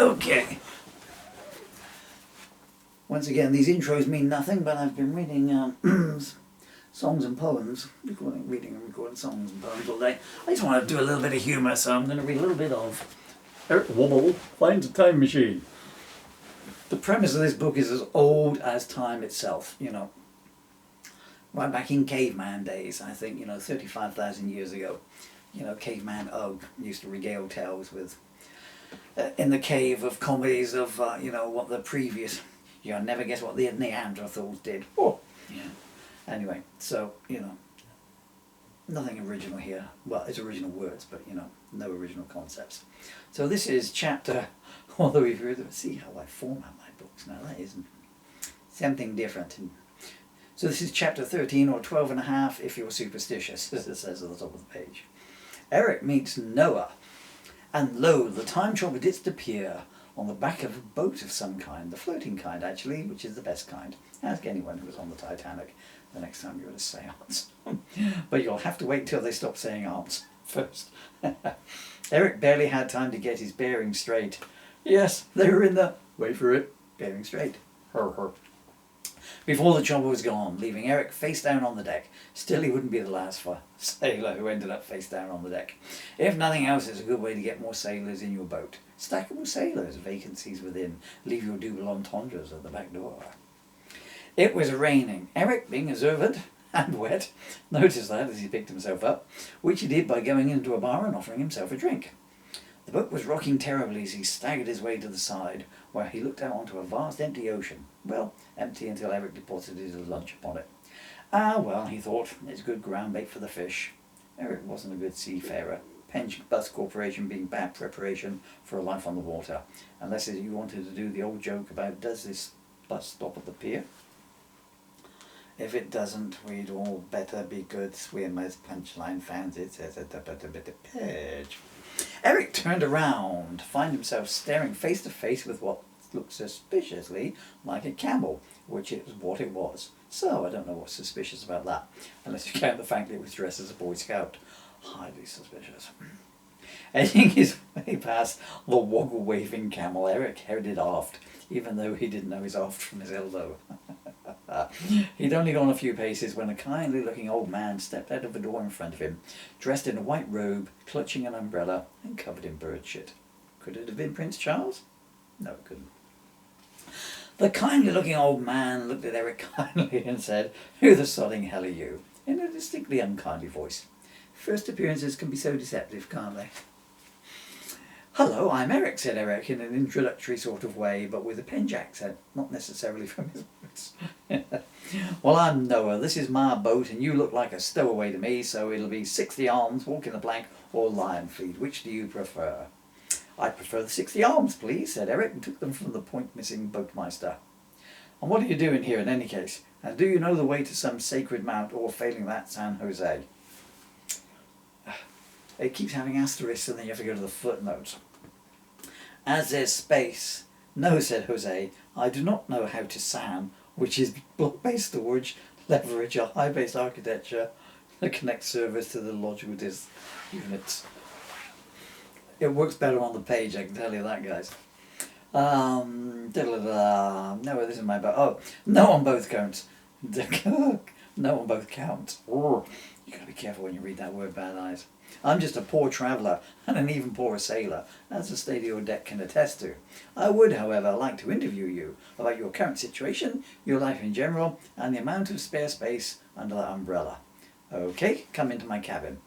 Okay. Once again, these intros mean nothing, but I've been reading songs and poems, reading and recording songs and poems all day. I just want to do a little bit of humour, so I'm going to read a little bit of Wobble finds a time machine. The premise of this book is as old as time itself, you know. Right back in caveman days, I think, 35,000 years ago, caveman Og used to regale tales with, in the cave of comedies of, what the previous, you'll never guess what the Neanderthals did. Oh, yeah. Anyway, so, nothing original here. Well, it's original words, but, no original concepts. So this is chapter, although if you see how I format my books now, that isn't something different. So this is chapter 13 or 12 and a half if you're superstitious, as it says at the top of the page. Eric meets Noah, and lo, the time traveller didst appear on the back of a boat of some kind, the floating kind actually, which is the best kind. Ask anyone who was on the Titanic the next time you're at a seance. But you'll have to wait till they stop saying aunts first. Eric barely had time to get his bearings straight. Yes, they were in the, wait for it, bearing straight. Her, her. Before the chopper was gone, leaving Eric face down on the deck. Still, he wouldn't be the last sailor who ended up face down on the deck. If nothing else, it's a good way to get more sailors in your boat. Stackable sailors, vacancies within. Leave your double entendres at the back door. It was raining. Eric, being observant and wet, noticed that as he picked himself up, which he did by going into a bar and offering himself a drink. The boat was rocking terribly as he staggered his way to the side, where he looked out onto a vast empty ocean. Well, empty until Eric deposited his lunch upon it. Ah, well, he thought, it's good ground bait for the fish. Eric wasn't a good seafarer. Pension Bus Corporation being bad preparation for a life on the water. Unless you wanted to do the old joke about, does this bus stop at the pier? If it doesn't, we'd all better be good swimmers. Punchline fans, it says at the bottom of the page. Eric turned around to find himself staring face to face with what looked suspiciously like a camel, which is what it was. So I don't know what's suspicious about that, unless you count the fact that it was dressed as a Boy Scout. Highly suspicious. Edging his way past the woggle-waving camel, Eric headed aft, even though he didn't know his aft from his elbow. He'd only gone a few paces when a kindly-looking old man stepped out of the door in front of him, dressed in a white robe, clutching an umbrella, and covered in bird shit. Could it have been Prince Charles? No, it couldn't. The kindly-looking old man looked at Eric kindly and said, "Who the sodding hell are you?" in a distinctly unkindly voice. First appearances can be so deceptive, can't they? "Hello, I'm Eric," said Eric in an introductory sort of way, but with a Penj accent, not necessarily from his roots. "Well, I'm Noah. This is my boat, and you look like a stowaway to me, so it'll be 60 arms, walking the plank, or lion feed. Which do you prefer?" "I prefer the 60 arms, please," said Eric, and took them from the point-missing boatmeister. "And what are you doing here in any case? And do you know the way to some sacred mount, or failing that, San Jose?" It keeps having asterisks, and then you have to go to the footnotes. "As there's space." "No," said Jose, "I do not know how to SAN, which is block-based storage, leverage a high-based architecture that connects servers to the logical disk units." It works better on the page, I can tell you that, guys. No, this is my boat. Oh, no on both counts. No on both counts. Oh, you gotta be careful when you read that word, bad eyes. "I'm just a poor traveller, and an even poorer sailor, as the state of your deck can attest to. I would, however, like to interview you about your current situation, your life in general, and the amount of spare space under that umbrella." "Okay, come into my cabin."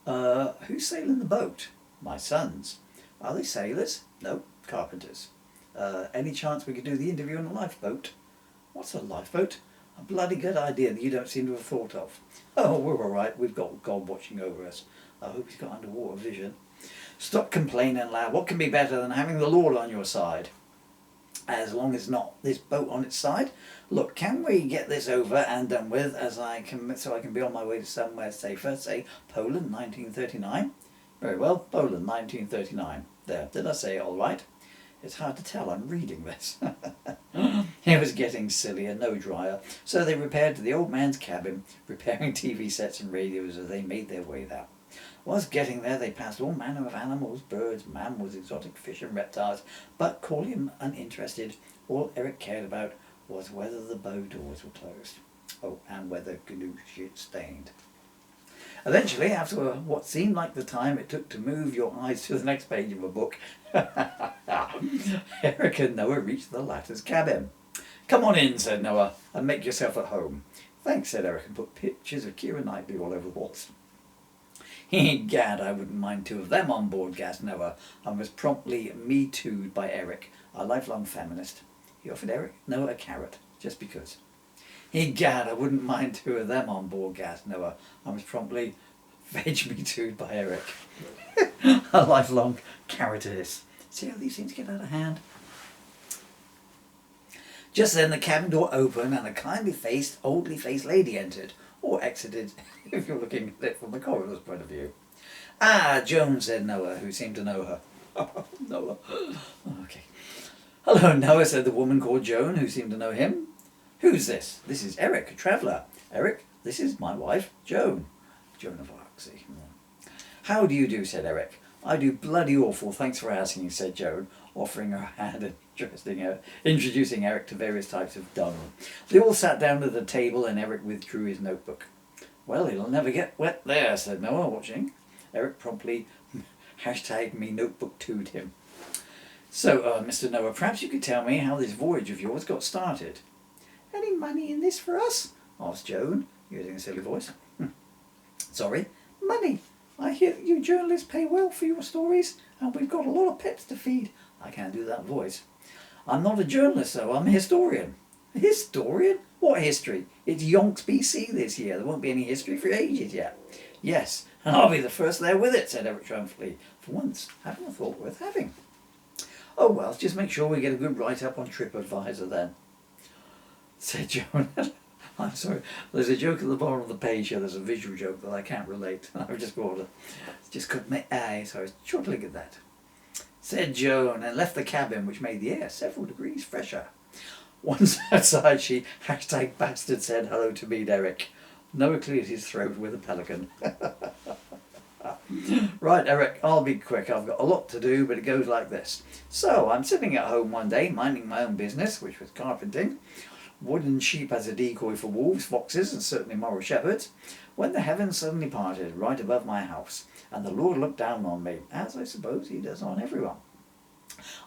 Who's sailing the boat?" "My sons." "Are they sailors?" "No, carpenters." Any chance we could do the interview in a lifeboat?" "What's a lifeboat?" "A bloody good idea that you don't seem to have thought of." "Oh, we're all right. We've got God watching over us. I hope he's got underwater vision." "Stop complaining, lad. What can be better than having the Lord on your side?" "As long as not this boat on its side. Look, can we get this over and done with so I can be on my way to somewhere safer, say Poland, 1939? "Very well, Poland, 1939. There, did I say it all right?" It's hard to tell, I'm reading this. It was getting sillier, no drier, so they repaired to the old man's cabin, repairing TV sets and radios as they made their way there. Whilst getting there, they passed all manner of animals, birds, mammals, exotic fish and reptiles, but calling him uninterested, all Eric cared about was whether the bow doors were closed. Oh, and whether glue shit stained. Eventually, after what seemed like the time it took to move your eyes to the next page of a book, Eric and Noah reached the latter's cabin. "Come on in," said Noah, "and make yourself at home." "Thanks," said Eric, and put pictures of Keira Knightley all over the walls. "Gad, I wouldn't mind two of them on board," gasped Noah, and was promptly Me Too'd by Eric, a lifelong feminist. He offered Noah a carrot, just because. "Gad, I wouldn't mind two of them on board," gasped Noah, and was promptly Me Too'd by Eric, a lifelong carrotist. See how these things get out of hand? Just then the cabin door opened and a kindly-faced, oldly-faced lady entered, or exited, if you're looking at it from the corridor's point of view. "Ah, Joan," said Noah, who seemed to know her. Noah. Okay. "Hello, Noah," said the woman called Joan, who seemed to know him. "Who's this?" "This is Eric, a traveller." "Eric, this is my wife, Joan." Joan of Arc, see. "How do you do?" said Eric. "I do bloody awful, thanks for asking," said Joan, offering her hand and introducing Eric to various types of dung. They all sat down at the table and Eric withdrew his notebook. "Well, he'll never get wet there," said Noah, watching. Eric promptly #me notebook to'd him. "So, Mr. Noah, perhaps you could tell me how this voyage of yours got started." "Any money in this for us?" asked Joan, using a silly voice. "Sorry?" "Money. I hear that you journalists pay well for your stories, and we've got a lot of pets to feed." I can't do that voice. "I'm not a journalist, though. I'm a historian." "A historian? What history? It's Yonks BC this year. There won't be any history for ages yet." "Yes, and I'll be the first there with it," said Eric triumphantly. For once, having a thought worth having. "Oh, well, just make sure we get a good write-up on TripAdvisor then," said Joan. I'm sorry, there's a joke at the bottom of the page here. There's a visual joke that I can't relate. I just couldn't make so I was chuckling at that. Said Joan, and left the cabin, which made the air several degrees fresher. Once outside, she #bastard said hello to me, Eric. Noah cleared his throat with a pelican. "Right, Eric, I'll be quick. I've got a lot to do, but it goes like this. So, I'm sitting at home one day, minding my own business, which was carpenting, wooden sheep as a decoy for wolves, foxes, and certainly moral shepherds, when the heavens suddenly parted right above my house, and the Lord looked down on me, as I suppose he does on everyone.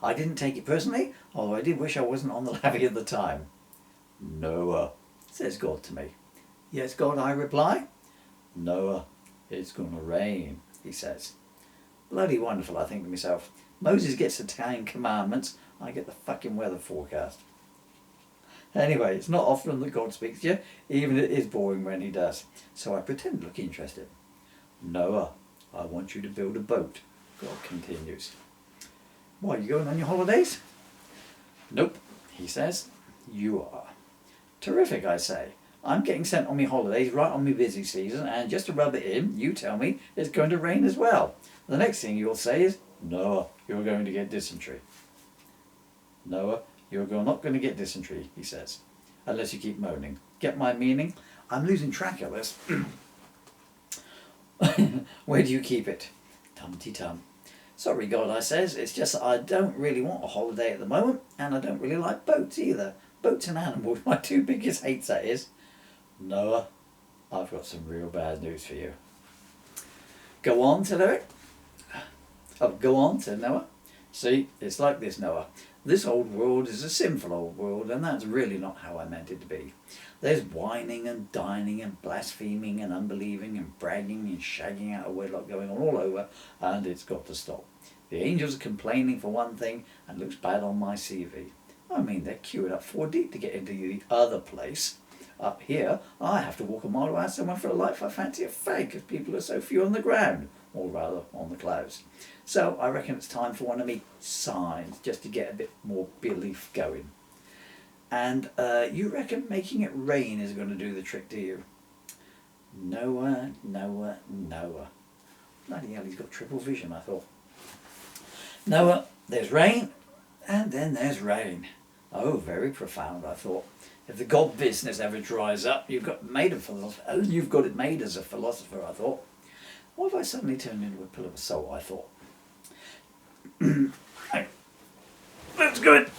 I didn't take it personally, although I did wish I wasn't on the lavvy at the time. 'Noah,' says God to me. 'Yes, God,' I reply. 'Noah, it's going to rain,' he says. Bloody wonderful, I think to myself. Moses gets the 10 commandments, I get the fucking weather forecast. Anyway, it's not often that God speaks to you, even it is boring when he does. So I pretend to look interested. 'Noah, I want you to build a boat,' God continues. 'Why, you going on your holidays?' 'Nope,' he says. 'You are.' 'Terrific,' I say. 'I'm getting sent on my holidays right on my busy season, and just to rub it in, you tell me it's going to rain as well. The next thing you'll say is, "Noah, you're going to get dysentery." 'Noah, you're not going to get dysentery,' he says, unless you keep moaning. Get my meaning? I'm losing track of this. Where do you keep it? Tum-ty-tum. 'Sorry, God,' I says. 'It's just that I don't really want a holiday at the moment, and I don't really like boats either. Boats and animals, my two biggest hates, that is.' 'Noah, I've got some real bad news for you.' 'Go on,' said Eric. 'Oh, go on,' said Noah. 'See, it's like this, Noah. This old world is a sinful old world, and that's really not how I meant it to be. There's whining and dining and blaspheming and unbelieving and bragging and shagging out of wedlock going on all over, and it's got to stop. The angels are complaining for one thing, and looks bad on my CV. I mean, they're queued up 4 deep to get into the other place. Up here, I have to walk a mile to ask someone for a light if I fancy a fag, because people are so few on the ground, or rather on the clouds. So I reckon it's time for one of me signs, just to get a bit more belief going. And you reckon making it rain is going to do the trick, do you?' Noah, Noah, Noah. Bloody hell, he's got triple vision, I thought. 'Noah, there's rain, and then there's rain.' Oh, very profound, I thought. If the God business ever dries up, you've got it made as a philosopher, I thought. Why have I suddenly turned into a pillar of salt, I thought. That's good.